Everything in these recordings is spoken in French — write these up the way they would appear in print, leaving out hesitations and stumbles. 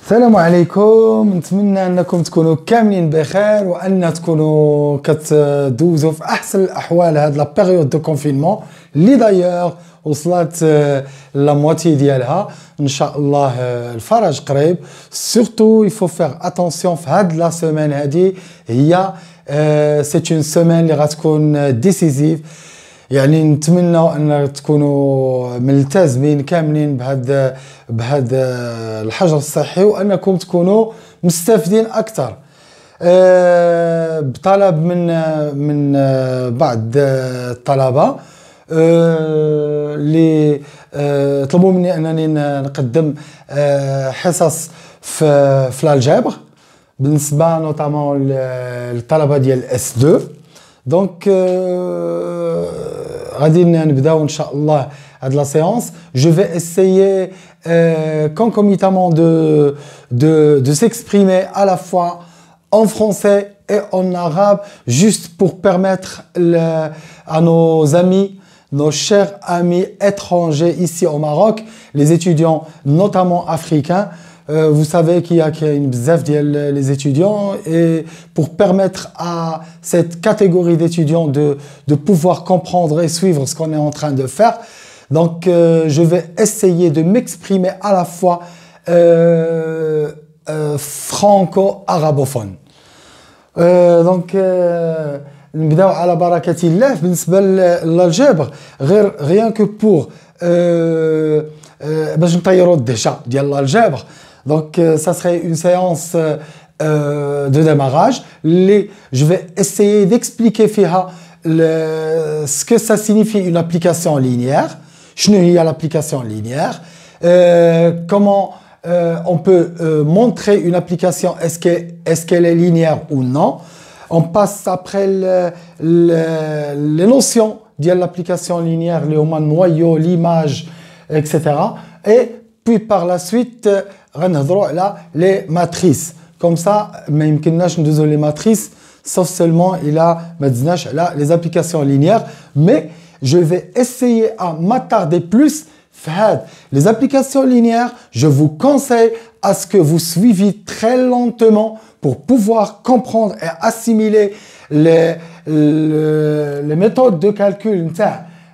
السلام عليكم. نتمنى انكم تكونوا كاملين بخير وان تكونوا كتدوزوا في احسن الاحوال هاد لا بيريود دو كونفينمون اللي دايوغ وصلت لا موتي ديالها. ان شاء الله الفرج قريب. سورتو يفو فيغ اتونسيون في هاد لا سيمين هادي، هي سي اون سيمين اللي غتكون ديسيزيف. يعني نتمنى ان تكونوا ملتزمين كاملين بهذا الحجر الصحي وانكم تكونوا مستفيدين اكثر. بطلب من بعض الطلبه اللي طلبوا مني انني نقدم حصص في الالجبر بالنسبه نوطامون للطلبه ديال اس 2. دونك غادي نبداو ان شاء الله هاد لا séance. Je vais essayer concomitamment de s'exprimer à la fois en français et en arabe, juste pour permettre à nos amis, nos chers amis étrangers ici au Maroc, les étudiants notamment africains. Vous savez qu'il y a une bzaf les étudiants, et pour permettre à cette catégorie d'étudiants de pouvoir comprendre et suivre ce qu'on est en train de faire. Donc je vais essayer de m'exprimer à la fois franco-arabophone. Donc نبداو على بركة الله. بالنسبة للجبر rien que pour باش نطيروا الدهشة ديال الجبر. Donc ça serait une séance de démarrage. Je vais essayer d'expliquer فيها ce que ça signifie une application linéaire. شنو هي l'application linéaire, comment on peut montrer une application, est-ce qu'elle est linéaire ou non. On passe après les notions de l'application linéaire, le noyau, l'image, etc. Et puis par la suite غنهضروا على les matrices. Comme ça ما يمكنناش ندوزو les matrices sauf seulement ما دزناش على les applications linéaires. Mais je vais essayer à m'attarder plus sur les applications linéaires. Je vous conseille à ce que vous suiviez très lentement pour pouvoir comprendre et assimiler les méthodes de calcul,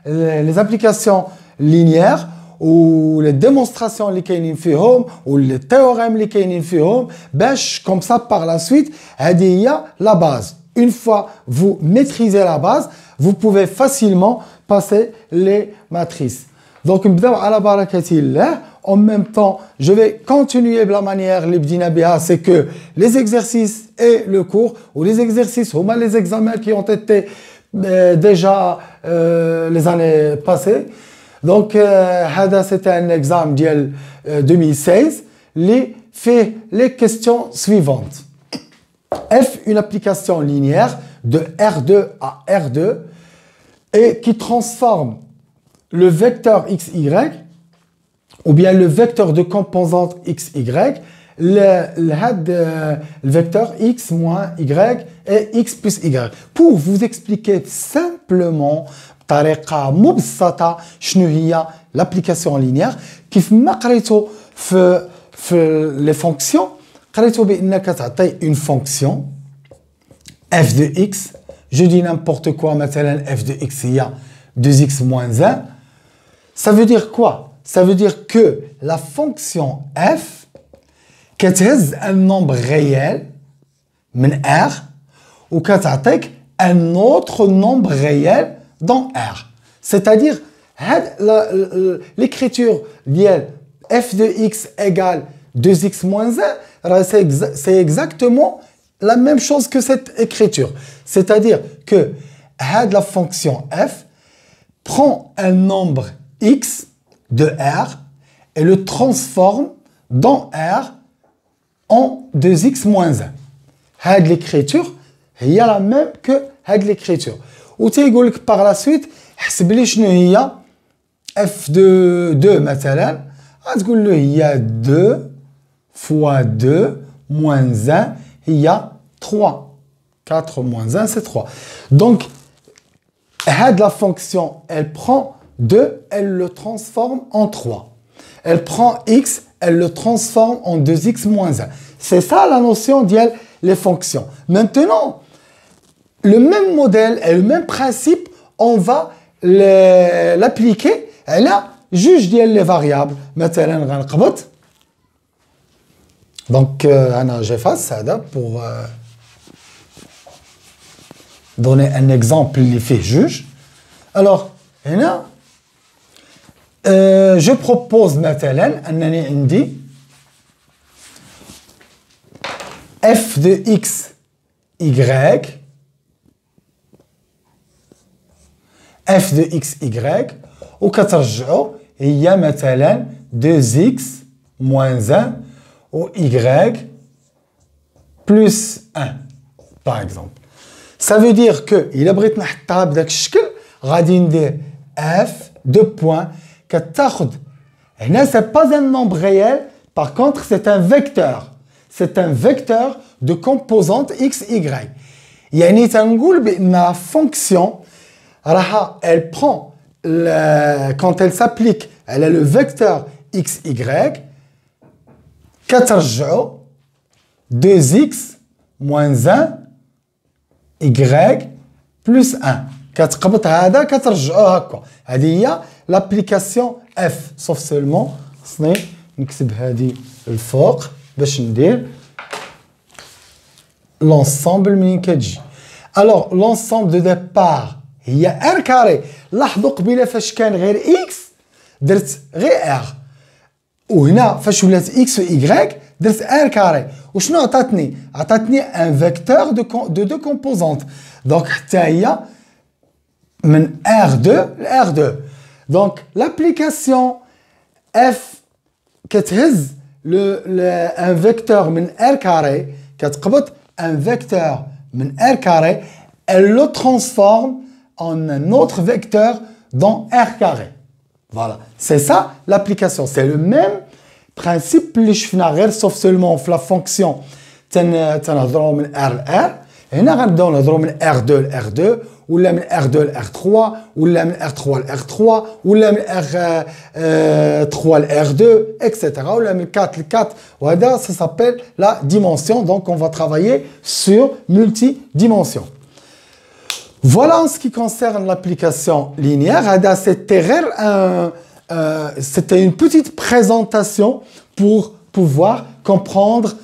les applications linéaires ou les démonstrations اللي كاينين فيهم ou les théorèmes اللي كاينين فيهم باش comme ça par la suite هذه هي la base. Une fois vous maîtrisez la base, vous pouvez facilement passer les matrices. Donc نبداو على بركة الله. En même temps, je vais continuer de la manière اللي بدينا بها, c'est que les exercices et le cours, ou les exercices هما les examens qui ont été déjà les années passées. Donc هذا c'était un examen ديال 2016 اللي fait les questions suivantes. F, une application linéaire de R2 à R2 et qui transforme le vecteur XY ou bien le vecteur de composante XY, le vecteur X moins Y et X plus Y. Pour vous expliquer simplement بطريقة مبسطة شنو هي l'application linéaire, كيف ما قريتو في les fonctions, قريتو بأنك تعطي une fonction f de x. Je dis n'importe quoi, مثلا f de x هي 2x moins 1. Ça veut dire quoi? Ça veut dire que la fonction f كتهز un nombre réel من R وكتعطيك un autre nombre réel dans R. C'est-à-dire l'écriture ديال f de x égale 2x moins 1, c'est exactement la même chose que cette écriture. C'est-à-dire que la fonction f prend un nombre x de R et le transforme dans R en 2x moins 1. L'écriture est la même que l'écriture. Ou tu dis par la suite, f de 2 مثلا, tu dis il y a 2 fois 2 moins 1, il y a 3. 4 moins 1, c'est 3. Donc, la fonction, elle prend 2, elle le transforme en 3. Elle prend x, elle le transforme en 2x moins 1. C'est ça la notion ديال les fonctions. Maintenant, le même modèle et le même principe, on va l'appliquer à la juge ديال les variables. مثلا غنقبض. Donc, j'efface ça pour donner un exemple qui fait juge. Alors, là, je propose maintenant أنني عندي f de x, y, f de x, y, وكترجعوا هي مثلا 2x moins 1 ou y plus 1, par exemple. Ça veut dire que, il a بغيت نحطها بداك الشكل غادي ندير f de points كتاخد هنا c'est pas un nombre réel, par contre c'est un vecteur. C'est un vecteur de composante x, y. يعني تنقول بأن la fonction راها elle prend quand elle s'applique elle a le vecteur x, y كترجعوا 2x moins 1 y plus 1 كتقبط هذا كترجعوه هكا. هذه هي l'application f sauf seulement خصني نكتب هذه الفوق باش ندير l'ensemble منين كتجي. alors l'ensemble de départ هي r carré. لاحظوا قبيله فاش كان غير x درت غير r وهنا فاش ولات x و y درت r carré. وشنو عطاتني؟ عطاتني un vecteur de deux composantes. donc حتى هي من R2 ل R2. donc l'application f كتهز un vecteur من R carré كتقبط un vecteur من R carré, elle le transforme en un autre vecteur dans R carré. Voilà, c'est ça l'application. C'est le même principe اللي شفنا غير sauf seulement في la fonction تنهضروا من R ل R. هنا غنبداو نهضروا من R2 ل R2 ولا من R2 ل R3 ولا من R3 ل R3 ولا من R3 ل R2 etc. ولا من 4 ل 4 وهذا ça s'appelle la dimension. donc on va travailler sur multidimension. Voilà en ce qui concerne l'application linéaire. هذا c'était une petite présentation pour pouvoir comprendre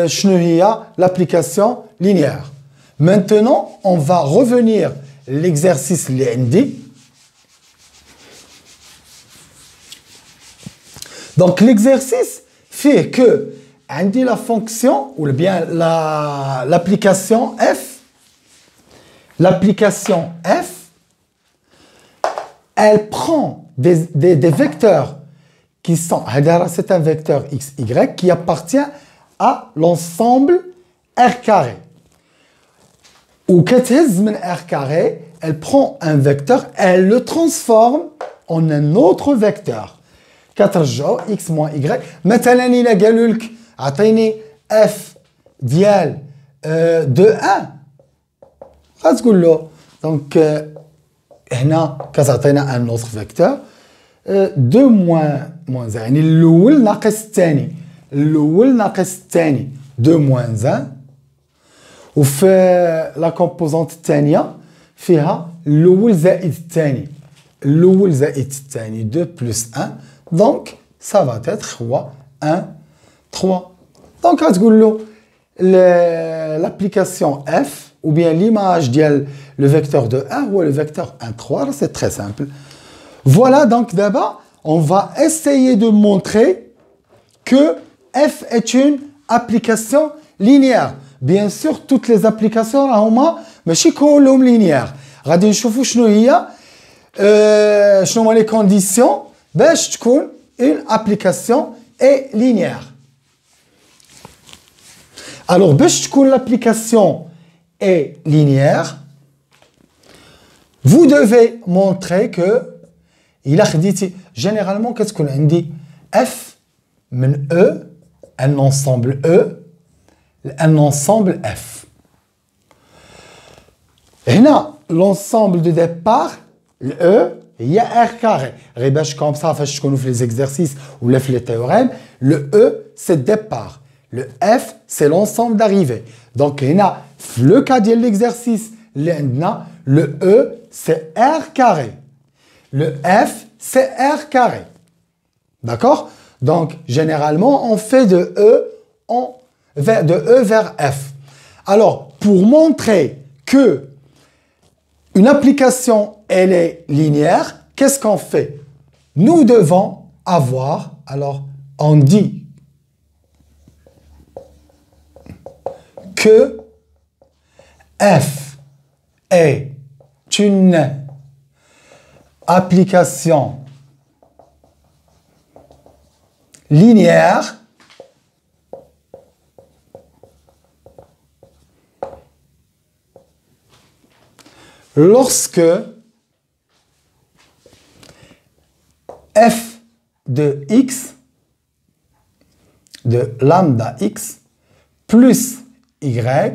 شنو هي l'application linéaire. Maintenant, on va revenir l'exercice اللي عندي. Donc l'exercice fait que عندي la fonction ou bien l'application f. L'application f, elle prend des vecteurs qui sont, c'est un vecteur x, y qui appartient à l'ensemble R carré. Ou كتهز من R carré, elle prend un vecteur, elle le transforme en un autre vecteur. كترجعوا x moins y. مثلا إلا قالوا لك عطيني f ديال de 1 غتقول له donc هنا كتعطينا ان اوتر فيكتور 2 موان 1 يعني الاول ناقص الثاني الاول ناقص الثاني 2 موان 1 وفي لا كومبوزونت الثانيه فيها الاول زائد الثاني الاول زائد الثاني 2 بلس 1 دونك ça va être هو 1 3 دونك غتقول له l'application f ou bien l'image de le vecteur de 1 ou le vecteur 1, 3, c'est très simple. Voilà, donc d'abord, on va essayer de montrer que f est une application linéaire. Bien sûr, toutes les applications راهما ماشي كلهم linéaires. غادي نشوفوا شنو هي شنو هما les conditions باش تكون une application est linéaire. Alors, باش تكون l'application est linéaire, vous devez montrer que il a خديتي généralement qu'est-ce qu'on a dit f من e un ensemble e un ensemble f. هنا l'ensemble de départ le e هي R carré. غير باش comme ça فاش تكونوا في les exercices ou les théorèmes, le E c'est départ. Le F c'est l'ensemble d'arrivée. Donc هنا في le cas de l'exercice اللي عندنا le E c'est R carré. Le F c'est R carré. D'accord? Donc généralement on fait de E vers F. Alors pour montrer que une application elle est linéaire, qu'est-ce qu'on fait? Nous devons avoir, alors on dit que F est une application linéaire lorsque f de x, de lambda x, plus y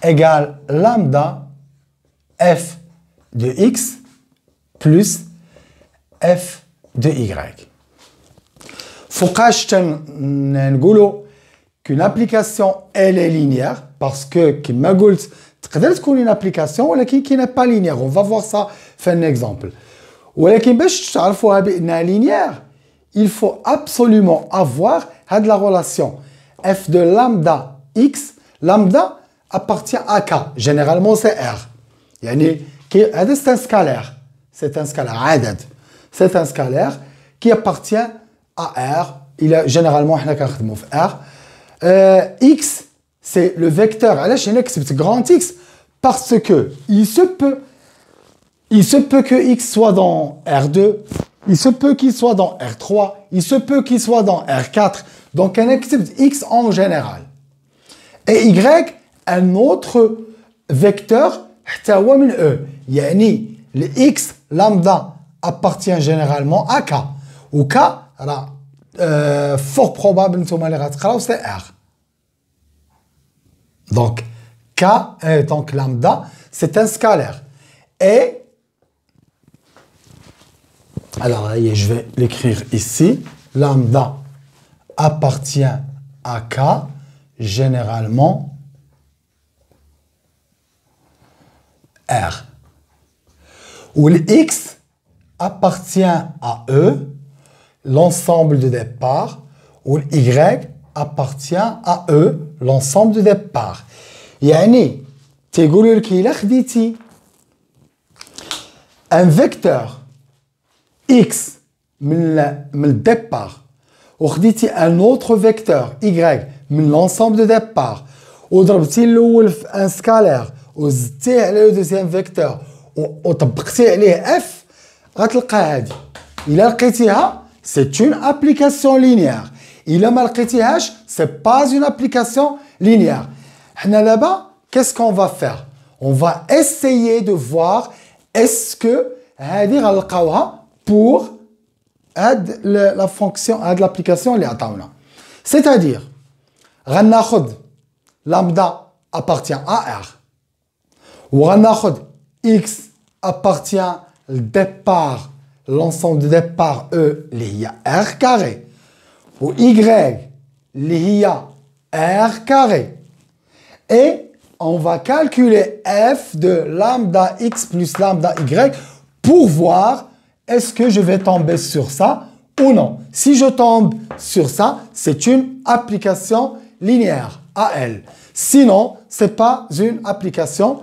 égale lambda f de x plus f de y. فوقاش نقولوا qu'une application elle est linéaire parce que كما قلت تقدر تكون une application ولكن qui n'est pas linéaire. On va voir ça في un exemple. ولكن باش تعرفوها بأنها linéaire, il faut absolument avoir هاد la relation f de lambda x. Lambda appartient à k. Généralement c'est r. يعني هذا c'est un scalaire. C'est un scalaire عدد. C'est un scalaire qui appartient à r. Il a généralement احنا كنخدموا في r. X c'est le vecteur. علاش هنا كتبت grand X? Parce que il se peut que x soit dans R2, il se peut qu'il soit dans R3, il se peut qu'il soit dans R4. Donc on accepte x en général. Et y, un autre vecteur, E. Yani, le x lambda appartient généralement à k. Ou k, fort probable, c'est R. Donc, k, donc lambda, c'est un scalaire. Et, alors, je vais l'écrire ici. Lambda appartient à k, généralement R. Où le x appartient à E, l'ensemble de départ, où le y appartient à E, l'ensemble de départ. يعني تقولوا لك إلا خديتي un vecteur x من le départ وخديتي un autre vecteur y من l'ensemble de départ وضربتي الاول في un scalaire وزدتيه على le deuxième vecteur وطبقتي عليه f غتلقى هادي. إلا لقيتيها c'est une application linéaire. إلا ما لقيتيهاش c'est pas une application linéaire. Hna là-bas, qu'est-ce qu'on va faire? On va essayer de voir est-ce que هذه غنلقاوها pour la fonction de l'application اللي عطاونا. C'est-à-dire غناخذ lambda appartient à R وغناخذ x appartient le départ, l'ensemble de départ E اللي هي R carré و y اللي هي R carré. Et on va calculer f de lambda x plus lambda y pour voir est-ce que je vais tomber sur ça ou non. Si je tombe sur ça, c'est une application linéaire AL. Sinon, ce n'est pas une application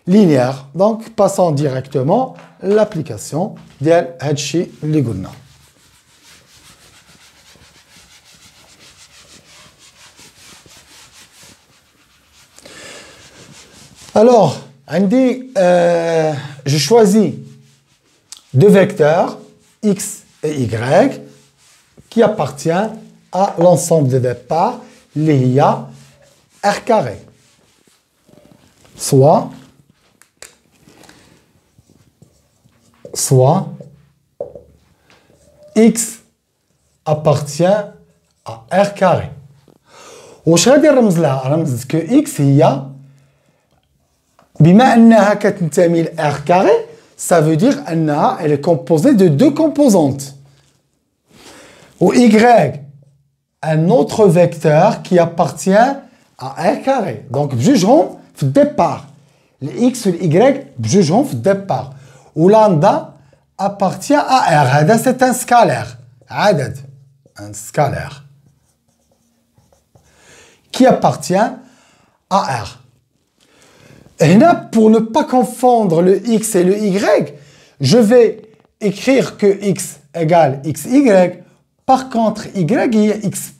linéaire. Donc, passons directement à l'application ديال هادشي اللي قلنا. Alors, je choisis deux vecteurs, x et y, qui appartiennent à l'ensemble de départ, l'IA R carré. Soit x appartient à R carré. وش غادي نرمز لها؟ رمز que x هي بما انها كتنتمي ل R carré, ça veut dire qu'elle est composée de deux composantes. Ou Y, un autre vecteur qui appartient à R carré. Donc, بجوجهم في الدépart. Le X et le Y, بجوجهم في الدépart. Ou lambda appartient à R. هذا c'est un scalaire. عدد. Un scalaire. Qui appartient à R. Et là, pour ne pas confondre le X et le Y, je vais écrire que X égale XY. Par contre, Y est X',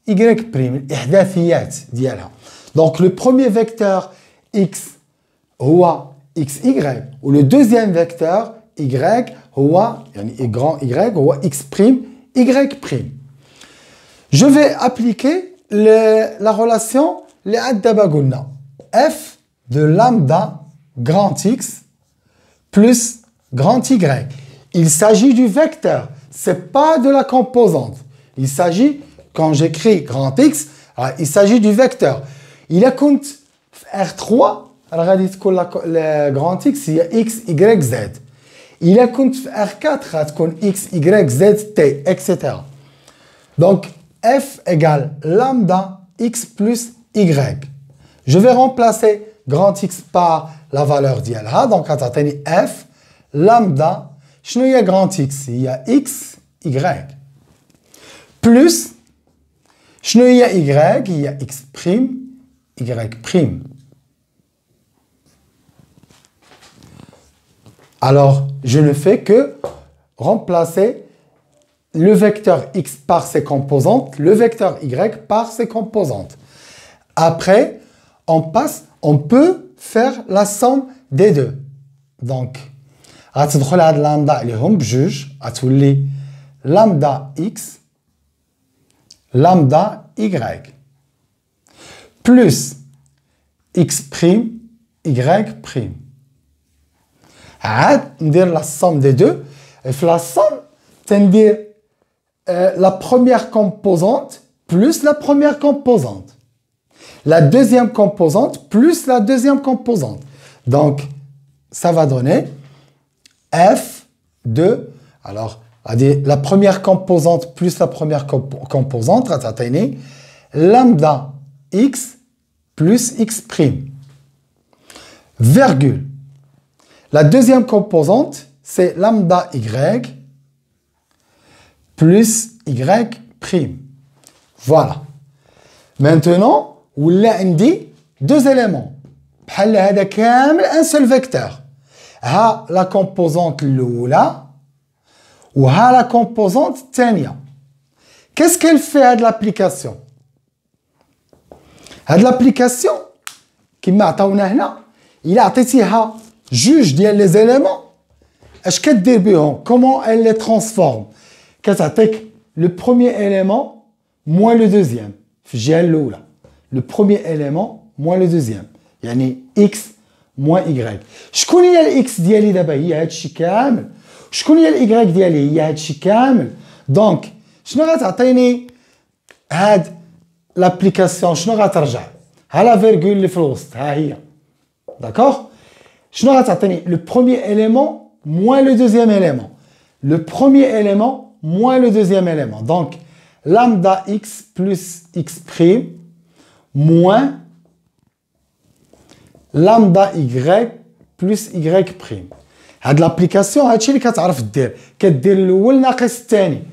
Y', الإحداثيات ديالها. Donc, le premier vecteur X هو XY, ou le deuxième vecteur Y هو, يعني grand Y هو X', Y'. Je vais appliquer la relation اللي عاد دابا قلنا F de lambda grand X plus grand Y. Il s'agit du vecteur. C'est pas de la composante. Il s'agit, quand j'écris grand X, il s'agit du vecteur. Il a compte R3, le grand X, il y a X, Y, Z. Il a compte R4, X, Y, Z, T, etc. Donc, F égale lambda X plus Y. Je vais remplacer grand X par la valeur d'ILA. Donc, F lambda. شنو هي grand X؟ هي X, Y. Plus, شنو هي Y؟ هي X', Y'. Alors, je ne fais que remplacer le vecteur X par ses composantes, le vecteur Y par ses composantes. Après, on peut faire la somme des deux. Donc, غتدخل هاد لامدا عليهم بجوج غتولي لامدا اكس لامدا Y plus X', Y'. عاد ندير la somme des deux. Et في la somme تندير la première composante plus la première composante. La deuxième composante plus la deuxième composante. Donc, ça va donner F de, alors, la première composante plus la première composante, lambda X plus X'. Virgule. La deuxième composante, c'est lambda Y plus Y'. Voilà. Maintenant, on a deux éléments. بحال هذا كامل un seul vecteur. ها la composante الأولى وها la composante الثانية. Qu'est-ce qu'elle fait هاد l'application؟ هاد l'application كما عطاونا هنا إلا عطيتيها جوج ديال لي زيليمون اش كدير بهم؟ comment elle les transforme؟ كتعطيك le premier élément moins le deuxième في الجهة الأولى. Le premier élément moins le deuxième. يعني X moins Y. شكون هي الاكس ديالي دابا؟ هي هادشي كامل. شكون هي الاي ديالي؟ هي هادشي كامل. دونك شنو غتعطيني هاد لابليكاسيون؟ شنو غترجع؟ ها لا فيرغول اللي في الوسط ها هي. داكوغ؟ شنو غتعطيني؟ لو بروميير élément moins le deuxième élément. Le premier élément moins le deuxième élément. Donc lambda X plus X' moins lambda Y plus Y'. هاد لابليكاسيون هادشي اللي كتعرف دير. كدير الاول ناقص الثاني.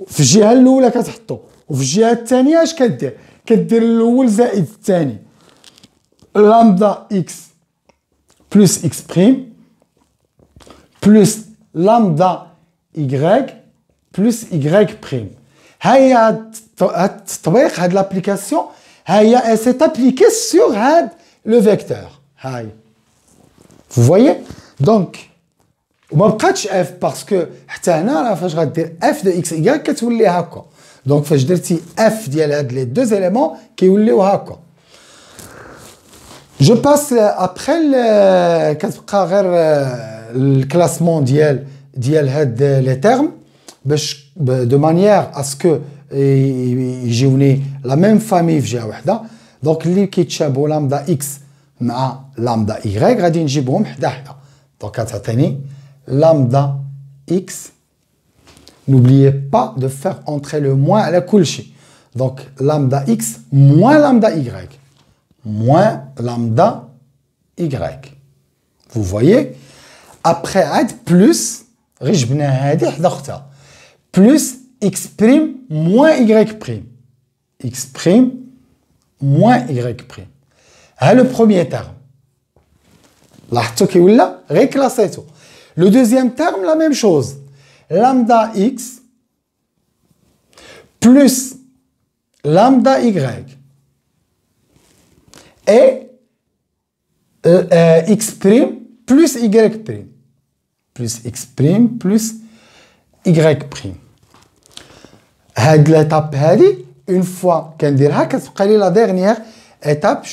في الجهه الاولى كتحطو وفي الجهه الثانيه اش كدير؟ كدير الاول زائد الثاني. لامدا X plus X' plus lambda Y plus Y'. ها هي هاد التطبيق هاد لابليكاسيون ها هي s'est appliquée sur هاد le vecteur. هاي. Vous voyez? Donc, وما بقاتش اف باسكو حتى هنا راه فاش غدير اف دو اكس ايكال كتولي هكا. دونك فاش درتي اف ديال هاد لي دو زيليمون كيوليو هكا. جو باس ابخي كتبقى غير الكلاسمون ديال هاد لي تيرم باش دو مانيير اسكو يجيوني لا ميم فامي في جهه وحده. دونك اللي كيتشابهوا لامدا اكس مع لامدا Y غادي نجيبهم حدا حدا. Donc, غتعطيني lambda x. N'oubliez pas de faire entrer le moins à la kulchi. Donc, lambda x moins lambda y. Moins lambda y. Vous voyez? Après, plus, plus x prime moins y prime. X prime moins y prime. C'est le premier terme. Le deuxième terme, la même chose. Lambda x plus lambda y et x prime plus y prime. Plus x prime plus y prime. Cette l'étape, une fois qu'on dira que la dernière étape,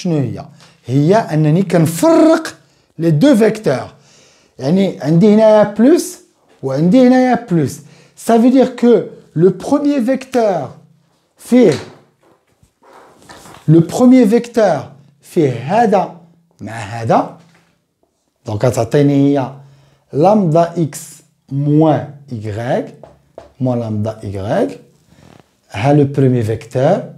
هي أنني كنفرق les deux vecteurs. يعني عندي هنايا plus وعندي هنايا plus. Ça veut dire que le premier vecteur فيه هذا مع هذا. Donc غتعطيني هي lambda x moins y moins lambda y. ها le premier vecteur.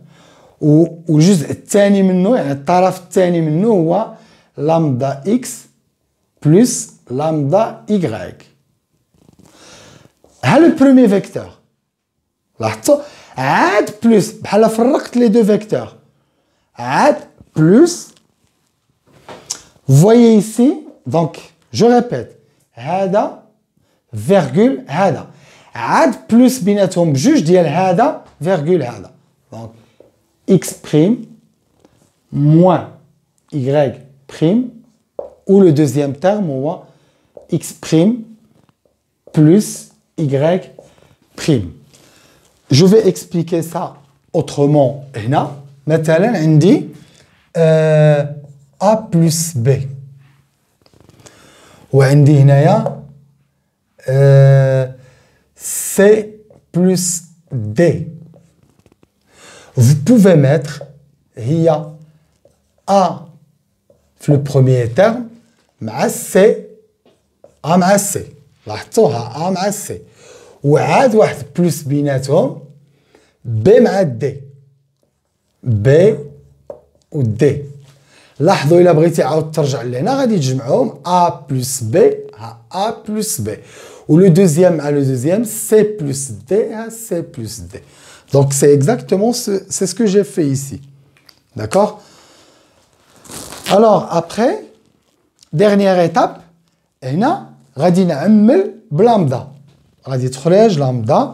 والجزء الثاني منه يعني الطرف الثاني منه هو لامدا اكس بلس لامدا y. ها لو بروميي فيكتور. لاحظتوا عاد بلس بحال فرقت لي دو فيكتور. عاد بلس. voyez ici donc je répète هذا فيرغول هذا عاد بلس بيناتهم بجوج ديال هذا فيرغول هذا. donc x prime moins y prime ou le deuxième terme ou x prime plus y prime. Je vais expliquer ça autrement. هنا مثلا عندي a plus b وعندي هنايا c plus d. Vous pouvez mettre A في le premier terme مع C A مع C. لاحظتوها A مع C. وعاد واحد بلس بيناتهم B مع D. B و D. لاحظوا إلا بغيتي عاود ترجع لهنا غادي تجمعوهم A plus B ها A plus B. و le deuxième مع le deuxième C plus D ها C plus D. Donc, c'est exactement ce que j'ai fait ici. D'accord? Alors, après, dernière étape, هنا غادي نعمل بلامدا. غادي تخرج لامدا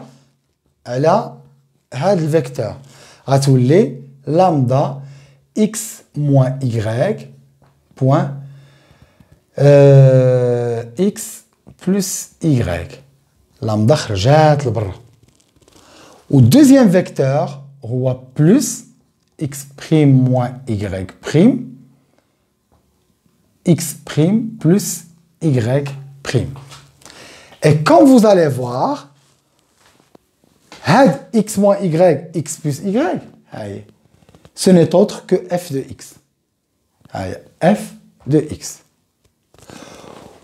على هذا الفيكتور. غتولي لامدا x moins y point x plus y. لامدا خرجات لبرا. Au deuxième vecteur, on voit plus x prime moins y prime, x prime plus y prime. Et quand vous allez voir, had x moins y, x plus y, ce n'est autre que f de x. F de x.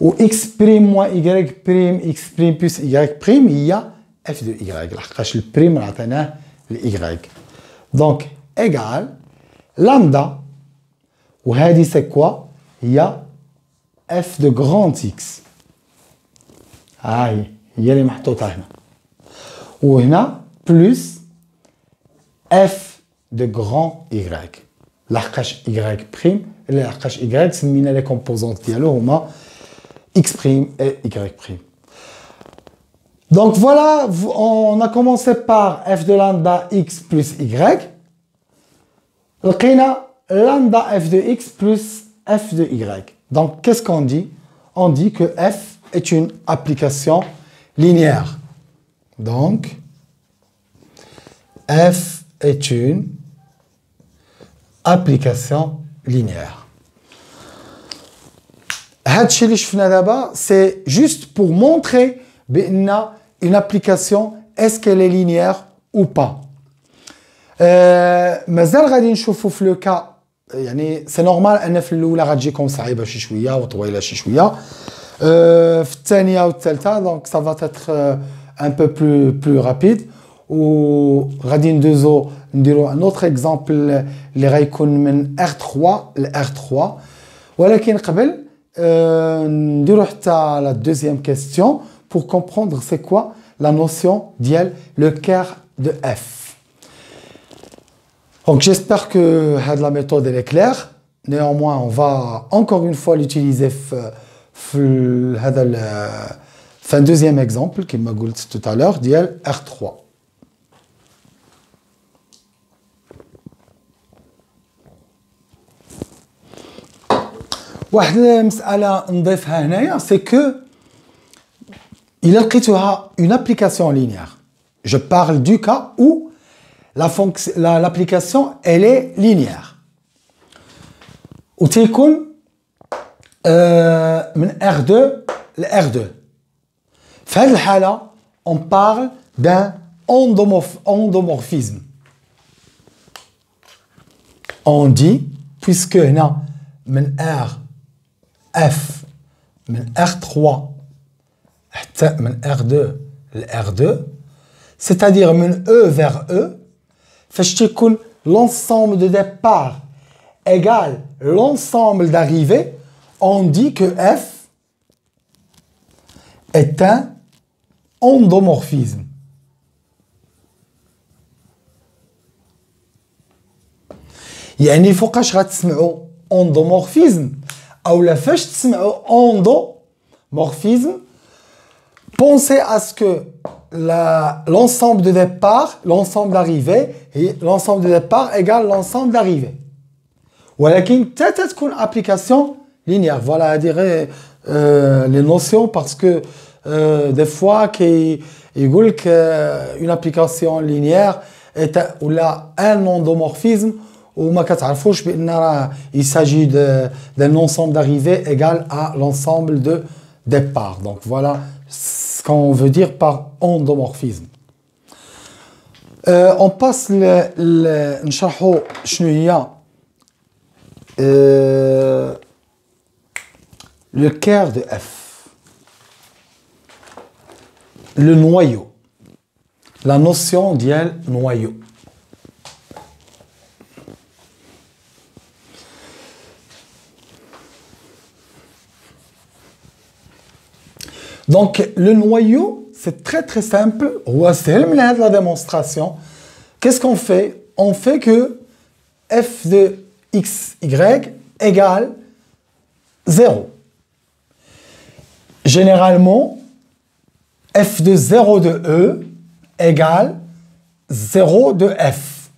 Ou x prime moins y prime, x prime plus y prime, il y a f de y. لحقاش البريم عطيناه ل y. Donc égal lambda وهذه c'est quoi؟ هي f de grand x. هي اللي محطوطه هنا. وهنا plus f de grand y. لحقاش y prime لحقاش y سمينا لي كومبوزونت ديالو هما x prime et y prime. Donc voilà, on a commencé par f de lambda x plus y. لقينا lambda f de x plus f de y. Donc qu'est-ce qu'on dit? On dit que f est une application linéaire. Donc f est une application linéaire. هادشي اللي شفنا دابا c'est juste pour montrer بأن une application, est-ce qu'elle est linéaire ou pas? مازال غادي نشوفوا في لو كا يعني سي نورمال ان في الاولى غتجيكم صعيبه شي شويه وطويله شي شويه في الثانيه والثالثه دونك ça va être un peu plus rapide وغادي نديرو un autre exemple اللي غيكون من R3 ل R3 ولكن قبل نديرو حتى la deuxième question pour comprendre c'est quoi la notion ديال le quart de F. Donc j'espère que la méthode elle est claire. Néanmoins, on va encore une fois l'utiliser un deuxième exemple qui m'a dit tout à l'heure, ديال R3. واحد المسألة نضيفها هنايا c'est que il a une application linéaire. Je parle du cas où l'application elle est linéaire. Ou تيكون من R2 ل R2. في هذه الحالة on parle d'un endomorphisme. On dit puisque هنا من F من R3 حتى من R2 ل R2 c'est-à-dire من E vers E فاش تيكون l'ensemble de départ égale l'ensemble d'arrivée on dit que F est un endomorphisme. يعني فوقاش غتسمعوا endomorphisme أو فاش تسمعوا endomorphisme pensez à ce que l'ensemble de départ, l'ensemble d'arrivée et l'ensemble de départ égale l'ensemble d'arrivée. ولكن حتى تكون application linéaire. Voilà à dire les notions parce que des fois يقول لك une application linéaire est ولا un endomorphisme وما كتعرفوش بان راه il s'agit d'un ensemble d'arrivée égal à l'ensemble de départ. Donc voilà ce qu'on veut dire par endomorphisme. On passe نشرحوا شنو هي le quart de F, le noyau, la notion ديال noyau. Donc le noyau, c'est très simple. C'est la démonstration. Qu'est-ce qu'on fait? On fait que f de x, y égale 0. Généralement, f de 0 de E égale 0 de F.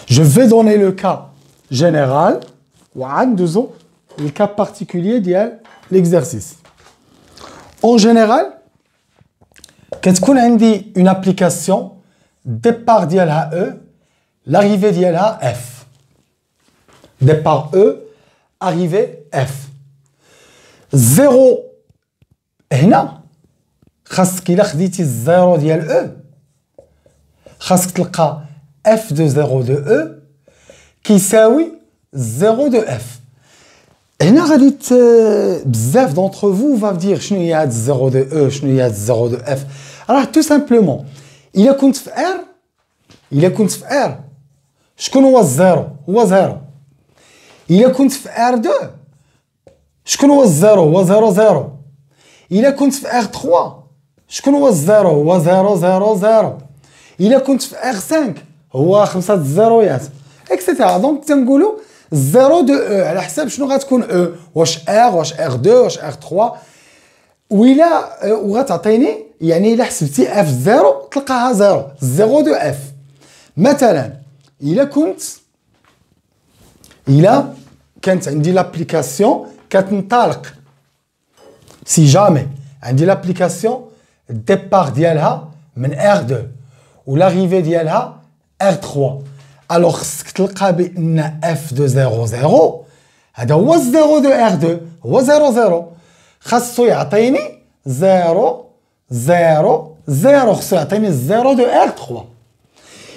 Je vais donner le cas général ou le cas particulier de l'exercice. En général, quand on a une application, départ ديالها E, l'arrivée ديالها F. Départ E, arrivée F. 0 هنا خاصك إلا خديتي الزيرو ديال E خاصك تلقى F de 0 de E كيساوي 0 de F. هنا غادي بزاف d'entre vous va dire شنو هي هاد 0 de E شنو هي هاد 0 de F. راه tout simplement إلا كنت في R شكون هو الزيرو؟ هو زيرو. إلا كنت في R2 شكون هو الزيرو؟ هو زيرو زيرو. إلا كنت في R3 شكون هو الزيرو؟ هو زيرو زيرو زيرو. إلا كنت في R5 هو 5 الزيرويات اكسيتيرا. دونك تنقولوا الزيرو دو او على حساب شنو غتكون او، واش ار واش ار2 واش ار3 وإلا وغتعطيني يعني إلا حسبتي اف زيرو تلقاها زيرو. زيرو دو اف مثلا إلا كانت عندي لابليكاسيون كتنطلق سي جامي عندي لابليكاسيون الديبار ديالها من R2 ولاريفي ديالها R3 الوغ خصك تلقى بان اف دو 0 0 هذا هو الزيرو دو R2 هو 0 0 خاصو يعطيني 0 0 0 خاصو يعطيني الزيرو دو R3.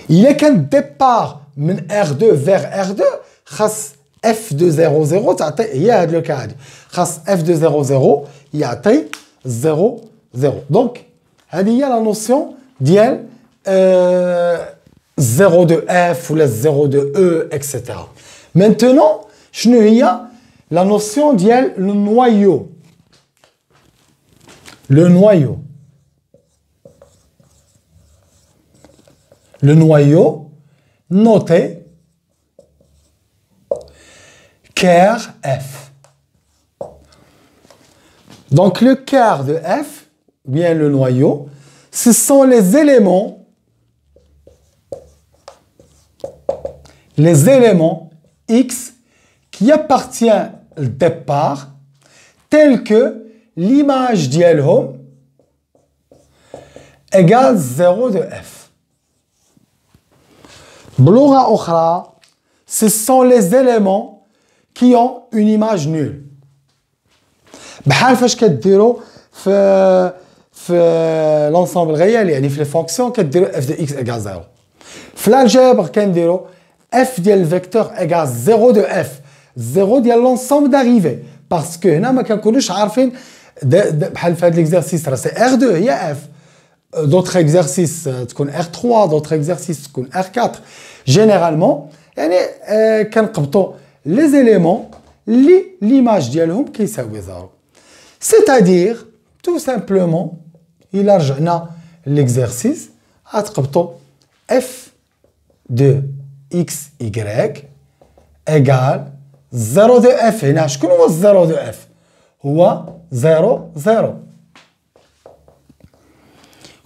إلا كان ديبار من R2 vers R2 خاص f de 0 0 تعطي هي هذا لو كا هادي خاص f de 0 0 يعطي 0 0 دونك هذه هي لا نوسيون ديال 0 de f ou la 0 de e etc. Maintenant شنو هي la notion ديال le noyau. Le noyau. Le noyau noté ker f. Donc le ker de f, bien le noyau, ce sont les éléments x qui appartiennent au départ tels que l'image d'Yelhom égale 0 de f. Bloura Okhra, ce sont les éléments qui ont une image nulle. بحال فاش كديروا في l'ensemble réel يعني في les fonctions كديروا f de x égale 0. في l'algèbre كنديروا f ديال الفيكتور égale 0 de f. 0 ديال l'ensemble d'arrivée parce que هنا ما كنكونوش عارفين بحال في هذا l'exercice راه سي r2 هي f. D'autres exercices تكون R3, d'autres exercices تكون R4. Généralement, يعني كنقبطوا les éléments اللي l'image ديالهم كيساوي 0. C'est-à-dire, tout simplement, إلا رجعنا l'exercice, غتقبطوا f de xy égale 0 de f. هنا شكون هو 0 de f؟ هو 0 0.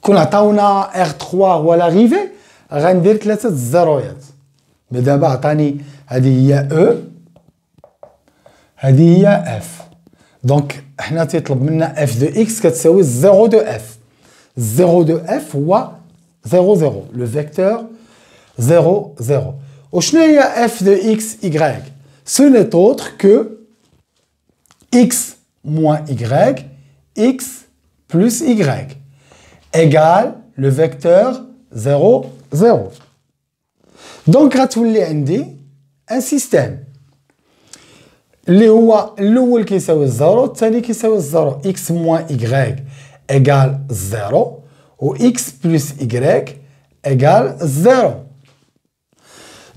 كون عطاونا R3 هو لاريفي غندير 3 الزيرويات. مي دابا عطاني هذه هي E هذه هي F. دونك حنا تيطلب منا F de X كتساوي 0 de F. 0 de F هو 0 0 لو فيكتور 0 0. وشنو هي F de X Y؟ Ce n'est autre que X moins Y X plus Y égale le vecteur 0 0. Donc غتولي عندي un système اللي هو الاول كيساوي 0 الثاني كيساوي 0 x moins y égale 0 و x plus y égale 0.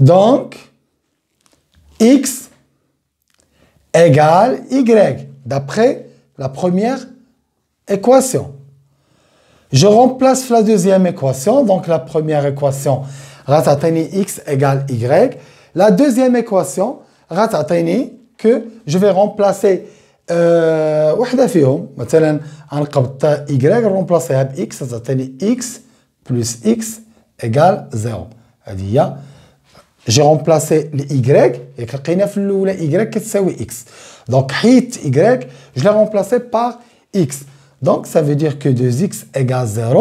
Donc x égale y d'après la première équation. Je remplace la deuxième équation, donc la première équation, x égale y. La deuxième équation, que je vais remplacer وحدة فيهم, مثلا غنقبط y remplacer ب x, x plus x égale 0. هذه هي j'ai remplacé les y et لقينا في الأولى y كتساوي x. Donc حيت y, je l'ai remplacé par x. Donc ça veut dire que 2x égale 0.